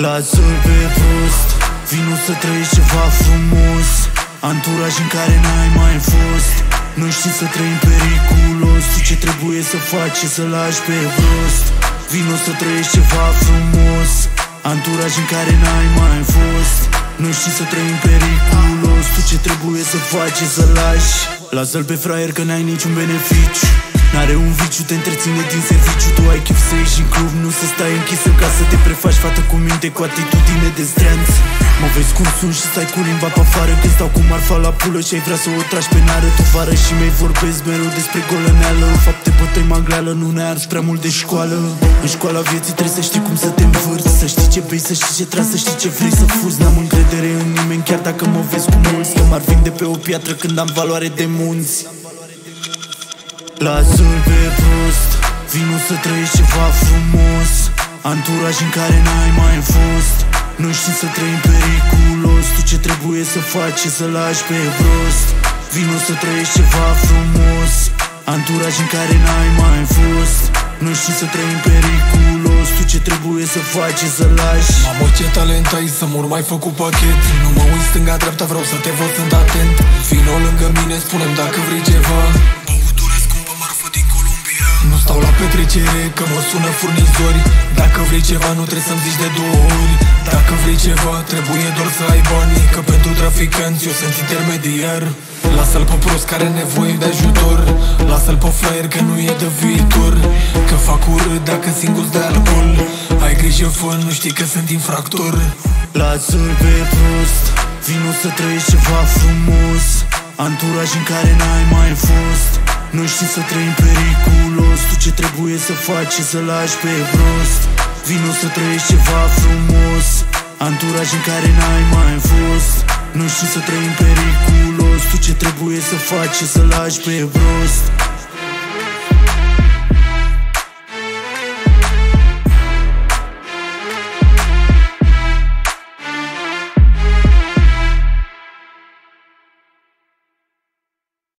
Lasă-l pe prost, vino să trăiești ceva frumos. Anturaj în care n-ai mai fost. Noi știm să trăim periculos. Tu ce trebuie să faci e să lași pe prost. Vino să trăiești ceva frumos. Anturaj în care n-ai mai fost. Noi știm să trăim periculos. Tu ce trebuie să faci e să lași. Lasă-l pe fraier că n-ai niciun beneficiu. N-are un viciu, te întreține din serviciu. Tu ai chef să ieși în club, nu să stai închis în casă. Te prefaci fată cu minte, cu atitudine de stranț. Mă vezi cum sunt și stai cu limba pe afară. Când stau cu marfa la pulă și ai vrea să o tragi pe nară. Tu vară și mi-ai vorbesc mereu despre golăneală. Fapte bătăi magleală, nu ne ars prea mult de școală. În școala vieții trebuie să știi cum să te învârți. Să știi ce bei, să știi ce tragi, să știi ce vrei să fuzi. N-am încredere în nimeni, chiar dacă mă vezi cu mulți. Că m-ar vinde pe o piatră când am valoare de munți. Lasă-l pe prost, vino să trăiești ceva frumos. Anturaj în care n-ai mai fost. Noi știm să trăim periculos. Tu ce trebuie să faci e să lași pe prost. Vino să trăiești ceva frumos. Anturaj în care n-ai mai fost. Noi știm să trăim periculos. Tu ce trebuie să faci e să lași. Mamă, ce talent ai să mor, mai făcut pachet. Nu mă uit stânga-dreapta, vreau să te văd, sunt atent. Vino lângă mine, spune-mi dacă vrei ceva. Nu stau la petrecere, că mă sună furnizori. Dacă vrei ceva, nu trebuie să-mi zici de două ori. Dacă vrei ceva, trebuie doar să ai bani. Că pentru traficanți eu sunt intermediar. Lasă-l pe prost care are nevoie de ajutor. Lasă-l pe flyer că nu e de viitor. Că fac urât dacă singur de alcool. Ai grijă, fă, nu știi că sunt infractor. Lasă-l pe prost, vino să trăiești ceva frumos. Anturaj în care n-ai mai fost. Noi știm să trăim periculos. Tu ce trebuie să faci e să lași pe prost. Vino să trăiești ceva frumos. Anturaj în care n-ai mai fost. Noi știm să trăim periculos. Tu ce trebuie să faci e să lași pe prost.